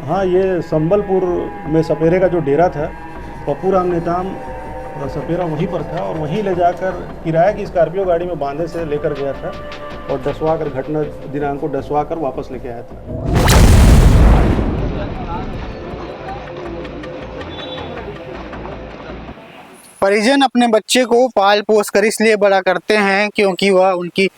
हाँ, ये संबलपुर में सपेरे का जो डेरा था, पप्पू राम नेताम सपेरा वहीं पर था और वहीं ले जाकर किराए की स्कॉर्पियो गाड़ी में बांधे से लेकर गया था और डसवा कर घटना दिनांक को डसवा कर वापस लेके आया था। परिजन अपने बच्चे को पाल पोस कर इसलिए बड़ा करते हैं क्योंकि वह उनकी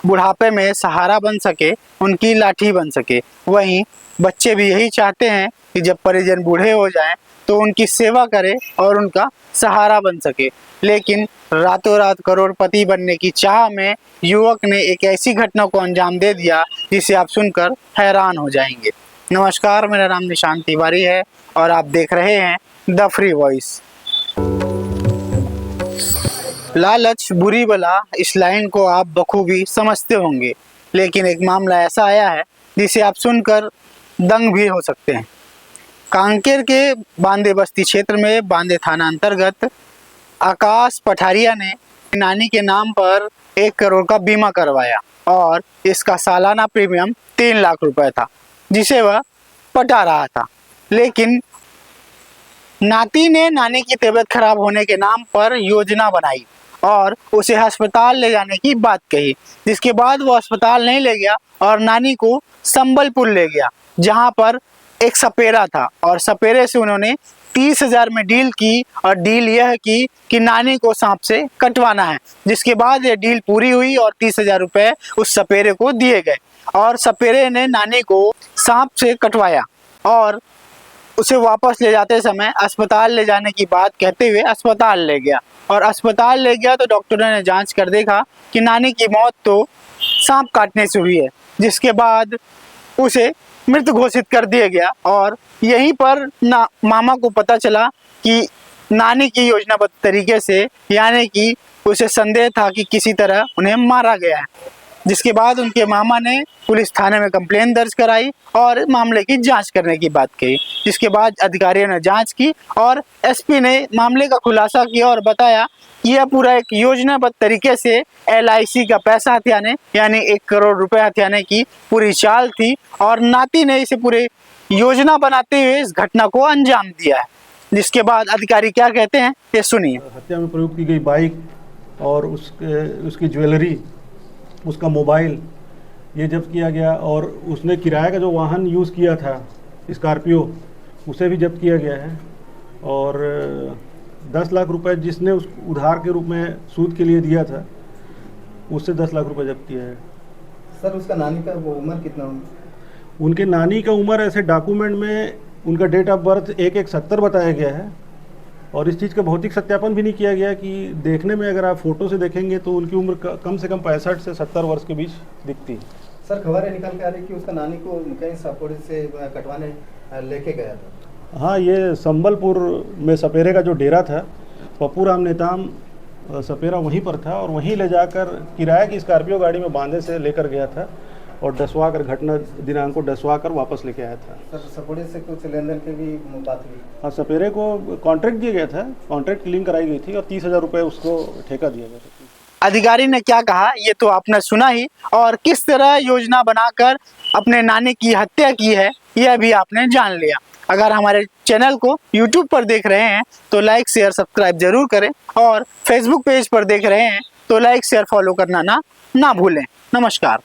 बुढ़ापे में सहारा बन सके, उनकी लाठी बन सके। वहीं बच्चे भी यही चाहते हैं कि जब परिजन बूढ़े हो जाएं तो उनकी सेवा करे और उनका सहारा बन सके। लेकिन रातों रात करोड़पति बनने की चाह में युवक ने एक ऐसी घटना को अंजाम दे दिया जिसे आप सुनकर हैरान हो जाएंगे। नमस्कार, मेरा नाम निशांत तिवारी है और आप देख रहे हैं द फ्री वॉइस। लालच बुरी बला, इस लाइन को आप बखूबी समझते होंगे, लेकिन एक मामला ऐसा आया है जिसे आप सुनकर दंग भी हो सकते हैं। कांकेर के बांदे बस्ती क्षेत्र में बांदे थाना अंतर्गत आकाश पठारिया ने नानी के नाम पर 1 करोड़ का बीमा करवाया और इसका सालाना प्रीमियम 3 लाख रुपए था, जिसे वह पटा रहा था। लेकिन नाती ने नानी की तबीयत खराब होने के नाम पर योजना बनाई और उसे अस्पताल ले जाने की बात कही, जिसके बाद वो अस्पताल नहीं ले गया और नानी को संबलपुर ले गया, जहां पर एक सपेरा था और सपेरे से उन्होंने 30,000 में डील की और डील यह की कि नानी को सांप से कटवाना है। जिसके बाद ये डील पूरी हुई और 30,000 रुपए उस सपेरे को दिए गए और सपेरे ने नानी को सांप से कटवाया और उसे वापस ले जाते समय अस्पताल ले जाने की बात कहते हुए अस्पताल ले गया और अस्पताल ले गया तो डॉक्टरों ने जांच कर देखा कि नानी की मौत तो सांप काटने से हुई है, जिसके बाद उसे मृत घोषित कर दिया गया। और यहीं पर मामा को पता चला कि नानी की योजनाबद्ध तरीके से, यानी कि उसे संदेह था कि किसी तरह उन्हें मारा गया है, जिसके बाद उनके मामा ने पुलिस थाने में कंप्लेंट दर्ज कराई और मामले की जांच करने की बात कही। जिसके बाद अधिकारियों ने जांच की और एसपी ने मामले का खुलासा किया और बताया कि यह पूरा एक योजनाबद्ध तरीके से LIC का पैसा हथियाने, यानी 1 करोड़ रुपए हथियाने की पूरी चाल थी और नाती ने इसे पूरे योजना बनाते हुए इस घटना को अंजाम दिया है। जिसके बाद अधिकारी क्या कहते हैं ये सुनिए। हत्या में प्रयोग की गई बाइक और उसकी ज्वेलरी, उसका मोबाइल ये जब्त किया गया और उसने किराए का जो वाहन यूज़ किया था स्कॉर्पियो, उसे भी जब्त किया गया है और 10 लाख रुपए जिसने उस उधार के रूप में सूद के लिए दिया था उससे 10 लाख रुपए जब्त किया है। सर, उसका नानी का वो उम्र कितना होगी? उनके नानी का उम्र ऐसे डॉक्यूमेंट में उनका डेट ऑफ बर्थ 1170 बताया गया है और इस चीज़ का भौतिक सत्यापन भी नहीं किया गया कि देखने में अगर आप फोटो से देखेंगे तो उनकी उम्र कम से कम 65 से 70 वर्ष के बीच दिखती है। सर, खबरें निकल के आ रही कि उसका नानी को कहीं सापोड़ी से कटवाने लेके गया था। हाँ, ये संबलपुर में सपेरे का जो डेरा था, पप्पू राम नेताम सपेरा वहीं पर था और वहीं ले जाकर किराए की स्कॉर्पियो गाड़ी में बांधे से लेकर गया था और डसवा कर घटना दिनांक को डसवा कर वापस लेके आया था। सर, सपोड़ी से कुछ लेन देन की भी बात हुई? हाँ, सपेरे को कॉन्ट्रैक्ट दिया गया था, कॉन्ट्रैक्ट की लिंक कराई गई थी और 30,000 रुपये उसको ठेका दिया गया था। अधिकारी ने क्या कहा ये तो आपने सुना ही, और किस तरह योजना बनाकर अपने नानी की हत्या की है यह भी आपने जान लिया। अगर हमारे चैनल को YouTube पर देख रहे हैं तो लाइक शेयर सब्सक्राइब जरूर करें और Facebook पेज पर देख रहे हैं तो लाइक शेयर फॉलो करना ना भूलें। नमस्कार।